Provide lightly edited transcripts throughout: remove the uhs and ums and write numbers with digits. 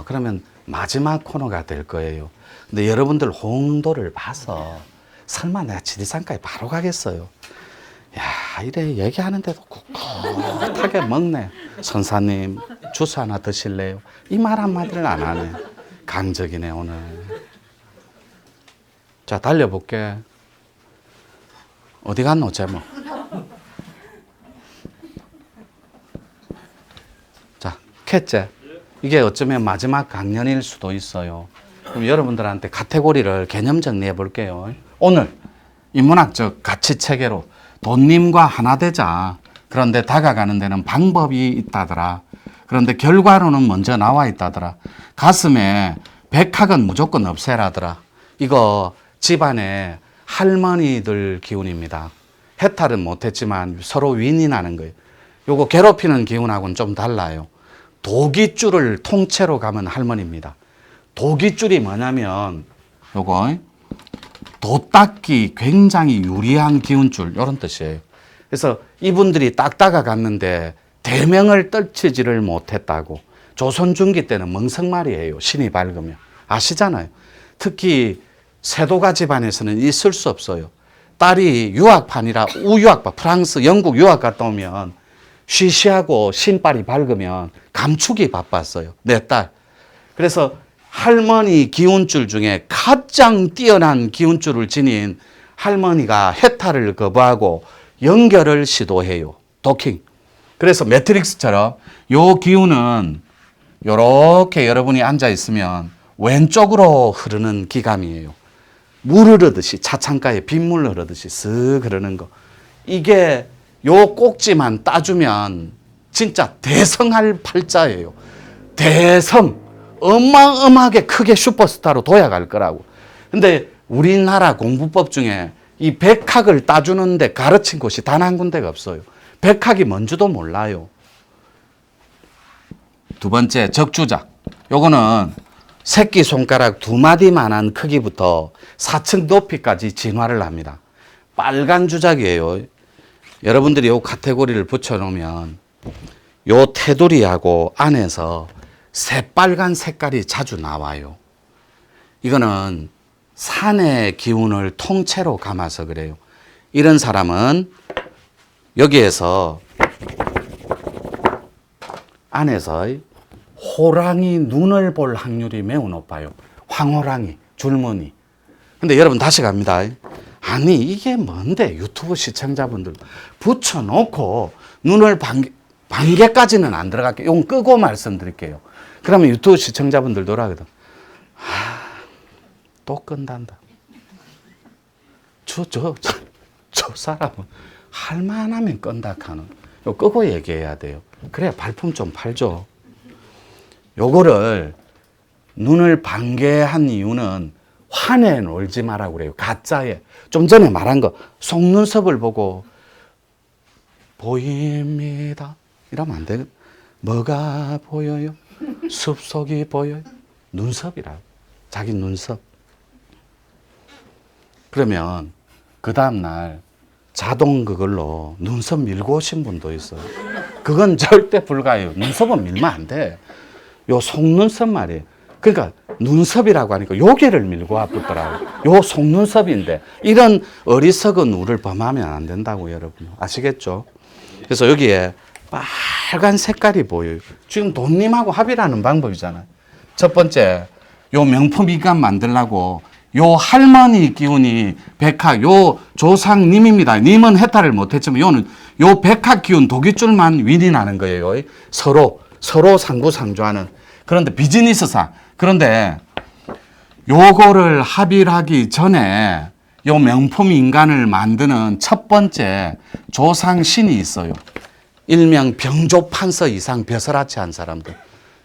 그러면 마지막 코너가 될 거예요. 근데 여러분들 홍도를 봐서 설마 내가 지리산까지 바로 가겠어요? 야, 이래 얘기하는데도 꿋꿋하게 먹네. 선사님, 주스 하나 드실래요? 이 말 한마디를 안 하네. 강적이네, 오늘. 자, 달려볼게. 어디 갔노, 제목? 자, 캣째. 이게 어쩌면 마지막 강연일 수도 있어요. 그럼 여러분들한테 카테고리를 개념 정리해 볼게요. 오늘 인문학적 가치 체계로 돈님과 하나 되자. 그런데 다가가는 데는 방법이 있다더라. 그런데 결과로는 먼저 나와 있다더라. 가슴에 백학은 무조건 없애라더라. 이거 집안에 할머니들 기운입니다. 해탈은 못했지만 서로 윈윈하는 거예요. 요거 괴롭히는 기운하고는 좀 달라요. 도기줄을 통째로 가면 할머니입니다. 도기줄이 뭐냐면 요거 도 닦기 굉장히 유리한 기운줄 이런 뜻이에요. 그래서 이분들이 딱 다가갔는데 대명을 떨치지를 못했다고. 조선 중기 때는 멍석말이에요. 신이 밝으면. 아시잖아요. 특히 세도가 집안에서는 있을 수 없어요. 딸이 유학판이라 우유학파 프랑스 영국 유학 갔다 오면 쉬쉬하고 신발이 밝으면 감추기 바빴어요. 내 딸. 그래서 할머니 기운줄 중에 가장 뛰어난 기운줄을 지닌 할머니가 해탈을 거부하고 연결을 시도해요. 도킹. 그래서 매트릭스처럼 요 기운은 요렇게 여러분이 앉아 있으면 왼쪽으로 흐르는 기감이에요. 물 흐르듯이 차창가에 빗물 흐르듯이 쓱 흐르는 거. 이게 요 꼭지만 따주면 진짜 대성할 팔자예요. 대성. 어마어마하게 크게 슈퍼스타로 도약할 거라고. 근데 우리나라 공부법 중에 이 백학을 따주는데 가르친 곳이 단 한 군데가 없어요. 백학이 뭔지도 몰라요. 두 번째, 적주작. 요거는 새끼손가락 2마디만한 크기부터 4층 높이까지 진화를 합니다. 빨간 주작이에요. 여러분들이 요 카테고리를 붙여놓으면 요 테두리하고 안에서 새빨간 색깔이 자주 나와요. 이거는 산의 기운을 통째로 감아서 그래요. 이런 사람은 여기에서 안에서 호랑이 눈을 볼 확률이 매우 높아요. 황호랑이, 줄무늬. 근데 여러분 다시 갑니다. 아니 이게 뭔데 유튜브 시청자분들 붙여놓고 눈을 반개까지는 안 들어갈게요. 이건 끄고 말씀드릴게요. 그러면 유튜브 시청자분들 뭐라거든. 또 끈단다. 저 사람은 할만하면 끈다 하는. 요 끄고 얘기해야 돼요. 그래야 발품 좀 팔죠. 요거를 눈을 반개한 이유는 환에 놀지 마라고 그래요. 가짜에. 좀 전에 말한 거 속눈썹을 보고 보입니다. 이러면 안 되거든. 뭐가 보여요? 숲속이 보여요? 눈썹이라. 자기 눈썹. 그러면 그 다음날 자동 그걸로 눈썹 밀고 오신 분도 있어요. 그건 절대 불가해요. 눈썹은 밀면 안 돼. 요 속눈썹 말이에요. 그러니까 눈썹이라고 하니까 요게를 밀고 와붙더라고요. 요 속눈썹인데 이런 어리석은 우를 범하면 안 된다고 여러분 아시겠죠? 그래서 여기에 빨간 색깔이 보여요. 지금 돈님하고 합의라는 방법이잖아요. 첫 번째, 요 명품 인간 만들려고 요 할머니 기운이 백학, 요 조상님입니다. 님은 해탈을 못했지만 요는 요 백학 기운 도기줄만 윈윈하는 거예요. 서로 상부상조하는. 그런데 비즈니스상. 그런데 요거를 합의를 하기 전에 요 명품 인간을 만드는 첫 번째 조상신이 있어요. 일명 병조판서 이상 벼슬아치 한 사람들.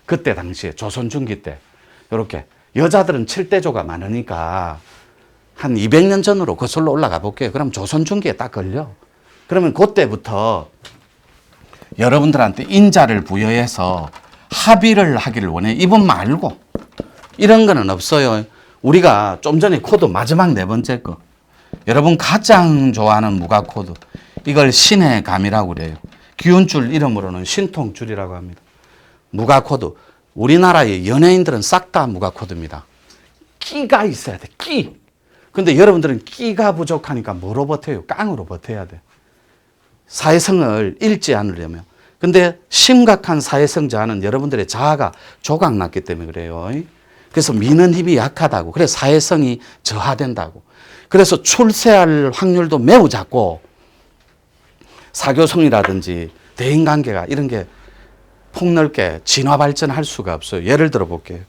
그때 당시에 조선 중기 때 요렇게 여자들은 7대조가 많으니까 한 200년 전으로 거슬러 올라가 볼게요. 그럼 조선 중기에 딱 걸려. 그러면 그때부터 여러분들한테 인자를 부여해서 합의를 하기를 원해. 이분 말고. 이런 거는 없어요. 우리가 좀 전에 코드 마지막 네 번째 거. 여러분 가장 좋아하는 무가 코드. 이걸 신의 감이라고 그래요. 기운줄 이름으로는 신통줄이라고 합니다. 무가 코드. 우리나라의 연예인들은 싹 다 무가 코드입니다. 끼가 있어야 돼. 끼. 근데 여러분들은 끼가 부족하니까 뭐로 버텨요? 깡으로 버텨야 돼. 사회성을 잃지 않으려면. 근데 심각한 사회성 저하는 여러분들의 자아가 조각났기 때문에 그래요. 그래서 미는 힘이 약하다고. 그래서 사회성이 저하된다고. 그래서 출세할 확률도 매우 작고 사교성이라든지 대인관계가 이런 게 폭넓게 진화 발전할 수가 없어요. 예를 들어 볼게요.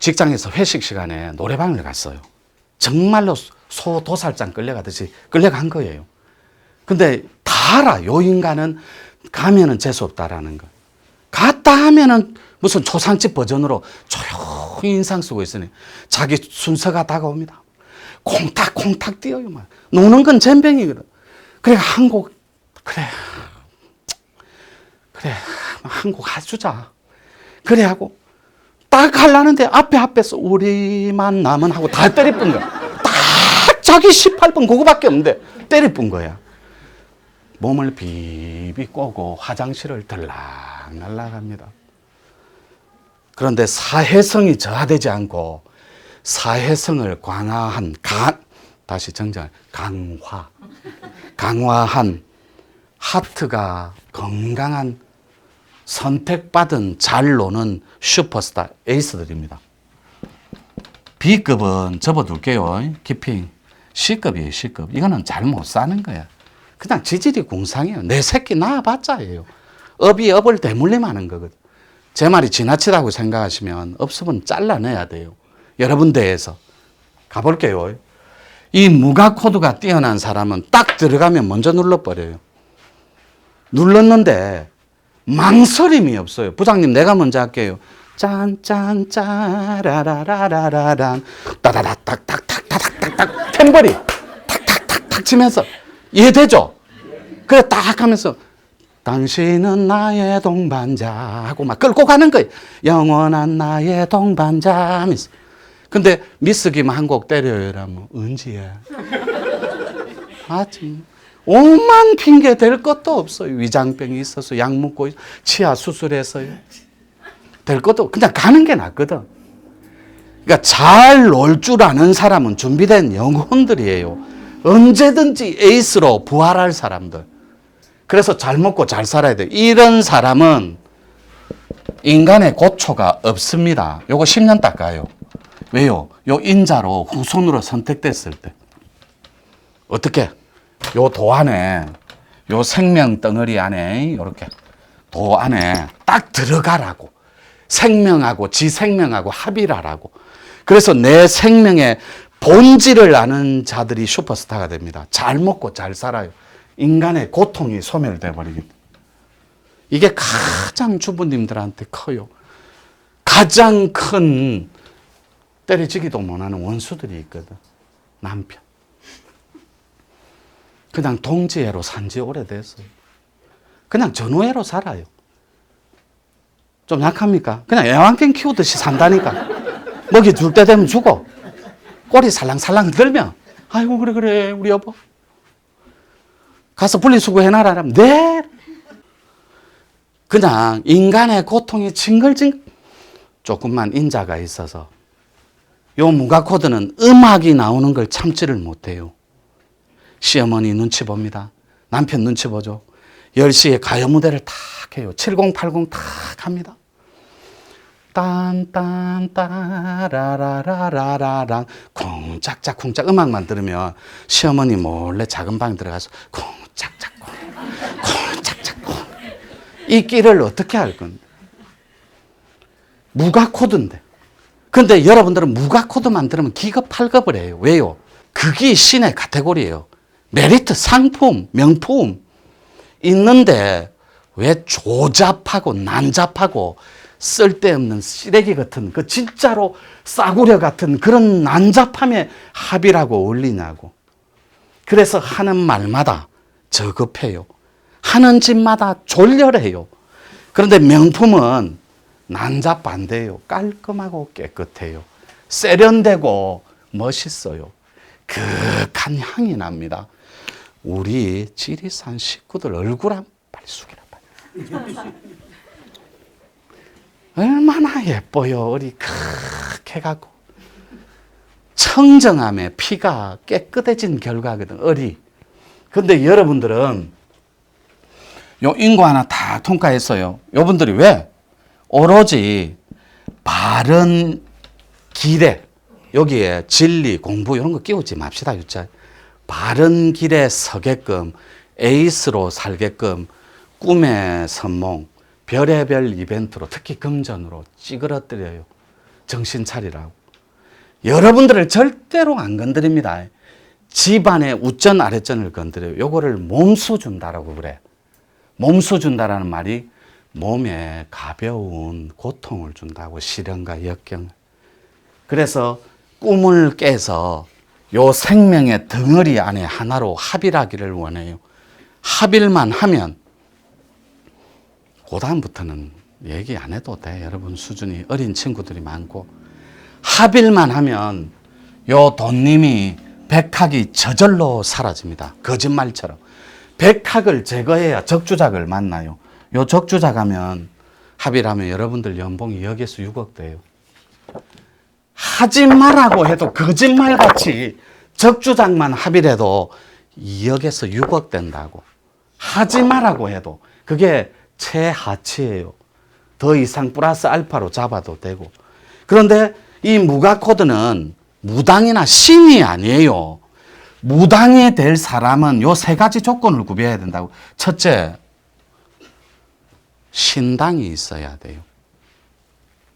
직장에서 회식 시간에 노래방을 갔어요. 정말로 소도살장 끌려가듯이 끌려간 거예요. 근데 다 알아. 요 인간은 가면은 재수없다라는 거. 갔다 하면은 무슨 초상집 버전으로 조용히 인상 쓰고 있으니 자기 순서가 다가옵니다. 콩닥콩닥 뛰어요. 막. 노는 건 젬병이거든. 그래, 한 곡, 그래, 한 곡 해주자. 그래 하고 딱 하려는데 앞에서 우리만 남은 하고 다 때려뿐 거야. 딱 자기 18번 그거밖에 없는데 때려뿐 거야. 몸을 비비 꼬고 화장실을 들락 날락합니다. 그런데 사회성이 저하되지 않고 사회성을 다시 정정, 강화한 하트가 건강한 선택받은 잘 노는 슈퍼스타 에이스들입니다. B급은 접어둘게요. 키핑. C급이에요. C급. 이거는 잘 못 사는 거야. 그냥 지질이 궁상이에요. 내 새끼 낳아봤자예요. 업이 업을 대물림하는 거거든. 제 말이 지나치다고 생각하시면 없으면 잘라내야 돼요. 여러분 대에서. 가볼게요. 이 무가 코드가 뛰어난 사람은 딱 들어가면 먼저 눌러버려요. 눌렀는데 망설임이 없어요. 부장님 내가 먼저 할게요. 짠짠 짜라라라라란 따다닥닥닥닥닥닥닥 탬버리 탁탁탁탁 치면서 이해되죠? 그래 딱 하면서 당신은 나의 동반자 하고 막 끌고 가는 거예요. 영원한 나의 동반자 하면서. 근데 미스 김 한 곡 때려요. 이러면 은지야. 맞지. 오만 핑계 댈 것도 없어요. 위장병이 있어서 약 먹고 치아 수술해서요. 될 것도 그냥 가는 게 낫거든. 그러니까 잘 놀 줄 아는 사람은 준비된 영혼들이에요. 언제든지 에이스로 부활할 사람들. 그래서 잘 먹고 잘 살아야 돼. 이런 사람은 인간의 고초가 없습니다. 요거 10년 닦아요. 왜요? 요 인자로 후손으로 선택됐을 때. 어떻게? 요 도 안에, 요 생명 덩어리 안에, 이렇게 도 안에 딱 들어가라고. 생명하고 지 생명하고 합일하라고. 그래서 내 생명의 본질을 아는 자들이 슈퍼스타가 됩니다. 잘 먹고 잘 살아요. 인간의 고통이 소멸돼 버리기. 이게 가장 주부님들한테 커요. 가장 큰 때려지기도 못하는 원수들이 있거든. 남편. 그냥 동지애로 산지 오래됐어요. 그냥 전우애로 살아요. 좀 약합니까? 그냥 애완견 키우듯이 산다니까. 먹이 줄 때 되면 주고 꼬리 살랑살랑 들면 아이고 그래 우리 여보 가서 분리수거 해놔라 하면 네. 그냥 인간의 고통이 징글징글. 조금만 인자가 있어서 요 무가코드는 음악이 나오는 걸 참지를 못해요. 시어머니 눈치 봅니다. 남편 눈치 보죠. 10시에 가요 무대를 탁 해요. 7080 탁 합니다. 딴딴 따라라라라랑 쿵짝짝 쿵짝 음악만 들으면 시어머니 몰래 작은 방에 들어가서 쿵짝짝 쿵짝짝 쿵. 이 끼를 어떻게 할 건데? 무가 코드인데. 근데 여러분들은 무가 코드만 들으면 기겁팔겁을 해요. 왜요? 그게 신의 카테고리예요. 메리트, 상품, 명품 있는데 왜 조잡하고 난잡하고 쓸데없는 쓰레기 같은 그 진짜로 싸구려 같은 그런 난잡함에 합의라고 어울리냐고. 그래서 하는 말마다 저급해요. 하는 짓마다 졸렬해요. 그런데 명품은 난잡 반대예요. 깔끔하고 깨끗해요. 세련되고 멋있어요. 극한 향이 납니다. 우리 지리산 식구들 얼굴 한 빨리 숙이라. 얼마나 예뻐요. 얼이 크게 해갖고. 청정함에 피가 깨끗해진 결과거든, 얼이. 근데 여러분들은 요 인구 하나 다 통과했어요. 요분들이 왜? 오로지 바른 길에, 여기에 진리, 공부 이런 거 끼우지 맙시다. 유자. 바른 길에 서게끔, 에이스로 살게끔 꿈의 선몽, 별의별 이벤트로, 특히 금전으로 찌그러뜨려요. 정신 차리라고. 여러분들을 절대로 안 건드립니다. 집안의 웃전 아래전을 건드려요. 요거를 몸수 준다라고 그래. 몸수 준다라는 말이 몸에 가벼운 고통을 준다고, 시련과 역경. 그래서 꿈을 깨서 요 생명의 덩어리 안에 하나로 합일하기를 원해요. 합일만 하면 그다음부터는 얘기 안 해도 돼. 여러분 수준이 어린 친구들이 많고. 합일만 하면 요 돈님이 백학이 저절로 사라집니다. 거짓말처럼. 백학을 제거해야 적주작을 만나요. 요 적주작 하면, 합일하면 여러분들 연봉이 여기에서 6억 돼요. 하지 말라고 해도 거짓말같이 적주작만 합일해도 2억에서 6억 된다고. 하지 말라고 해도. 그게 최하치예요. 더 이상 플러스 알파로 잡아도 되고. 그런데 이 무가 코드는 무당이나 신이 아니에요. 무당이 될 사람은 요 세 가지 조건을 구비해야 된다고. 첫째, 신당이 있어야 돼요.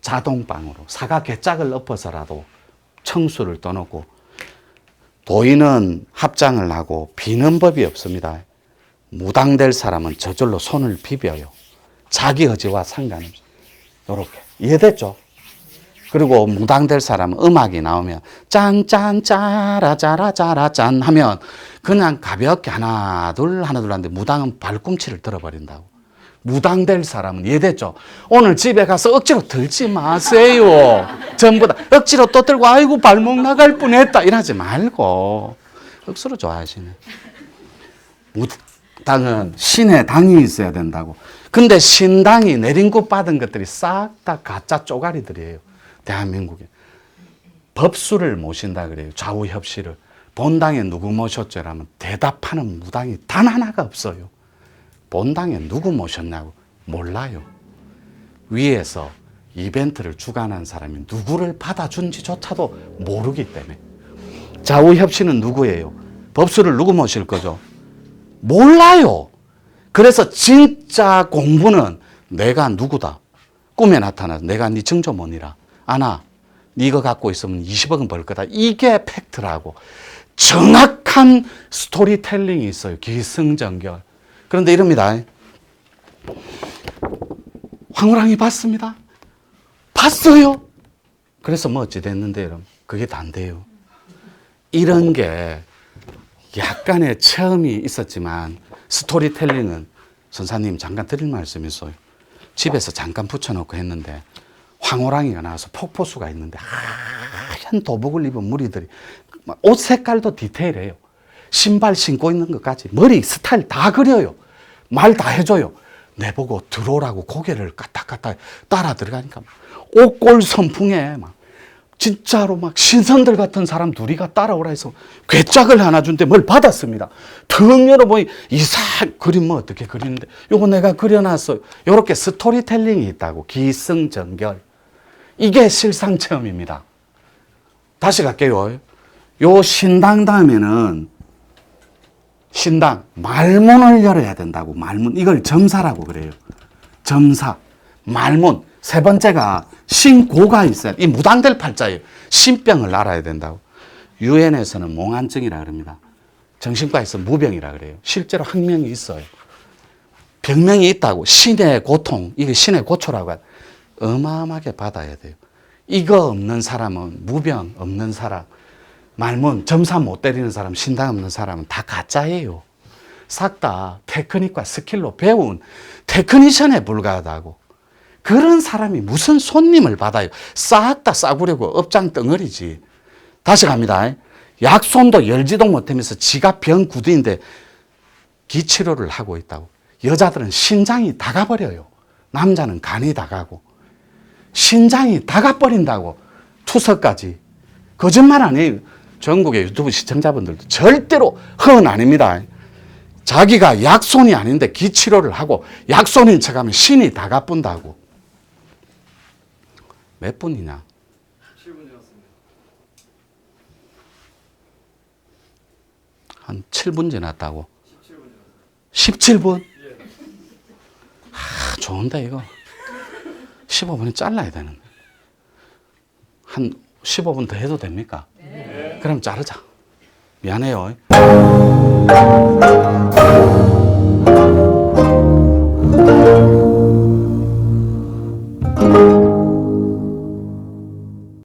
자동방으로 사과 개짝을 엎어서라도 청수를 떠놓고, 도인은 합장을 하고 비는 법이 없습니다. 무당될 사람은 저절로 손을 비벼요. 자기 의지와 상관없이. 요렇게. 이해됐죠? 그리고 무당될 사람은 음악이 나오면 짠짠 짜라 짜라 짜라 짠 하면 그냥 가볍게 하나 둘 하는데, 무당은 발꿈치를 들어버린다고. 무당될 사람은, 이해됐죠? 오늘 집에 가서 억지로 들지 마세요. 전부 다 억지로 또 들고 아이고 발목 나갈 뻔했다 이러지 말고. 억수로 좋아하시네. 무당은 신의 당이 있어야 된다고. 근데 신당이 내린굿 받은 것들이 싹 다 가짜 쪼가리들이에요. 대한민국에. 법수를 모신다 그래요. 좌우협시를. 본당에 누구 모셨죠? 라면 대답하는 무당이 단 하나가 없어요. 본당에 누구 모셨냐고 몰라요. 위에서 이벤트를 주관한 사람이 누구를 받아준지조차도 모르기 때문에. 좌우협시는 누구예요? 법수를 누구 모실 거죠? 몰라요. 그래서 진짜 공부는 내가 누구다. 꿈에 나타나서 내가 네 증조모니라. 아나, 네 이거 갖고 있으면 20억은 벌 거다. 이게 팩트라고. 정확한 스토리텔링이 있어요. 기승전결. 그런데 이럽니다. 황홀랑이 봤습니다. 봤어요. 그래서 뭐 어찌 됐는데 여러분. 그게 다 안 돼요. 이런 게 약간의 체험이 있었지만, 스토리텔링은 선사님 잠깐 드릴 말씀이 있어요. 집에서 잠깐 붙여놓고 했는데 황홀랑이가 나와서 폭포수가 있는데 하얀 도복을 입은 무리들이, 옷 색깔도 디테일해요. 신발 신고 있는 것까지, 머리 스타일 다 그려요. 말 다 해줘요. 내보고 들어오라고 고개를 까딱까딱 따라 들어가니까 옥골 선풍에 막 진짜로 막 신선들 같은 사람 둘이가 따라오라 해서 괴짝을 하나 준대 뭘 받았습니다. 턱 열어보니 이상 그림 뭐 어떻게 그리는데 요거 내가 그려놨어요. 요렇게 스토리텔링이 있다고. 기승전결. 이게 실상체험입니다. 다시 갈게요. 요 신당 다음에는 신당 말문을 열어야 된다고. 말문. 이걸 점사라고 그래요. 점사. 말문. 세 번째가 신고가 있어요. 이 무당될 팔자예요. 신병을 알아야 된다고. 유엔에서는 몽환증이라 그럽니다. 정신과에서 무병이라 그래요. 실제로 학명이 있어요. 병명이 있다고. 신의 고통, 이게 신의 고초라고 해요. 어마어마하게 받아야 돼요. 이거 없는 사람은, 무병 없는 사람, 말문, 점사 못 때리는 사람, 신당 없는 사람은 다 가짜예요. 싹 다 테크닉과 스킬로 배운 테크니션에 불과하다고. 그런 사람이 무슨 손님을 받아요. 싹 다 싸구려고 업장 덩어리지. 다시 갑니다. 약손도 열지도 못하면서 지가 병 구두인데 기치료를 하고 있다고. 여자들은 신장이 다 가버려요. 남자는 간이 다 가고. 신장이 다 가버린다고. 투석까지. 거짓말 아니에요. 전국의 유튜브 시청자분들도 절대로 허언 아닙니다. 자기가 약손이 아닌데 기치료를 하고 약손인 척하면 신이 다 가뿐다고. 몇 분이냐? 7분 지났습니다. 한 7분 지났다고. 17분 지났습니다. 17분? 예. 아, 좋은데 이거. 15분이 잘라야 되는데. 한 15분 더 해도 됩니까? 네. 그럼 자르자. 미안해요.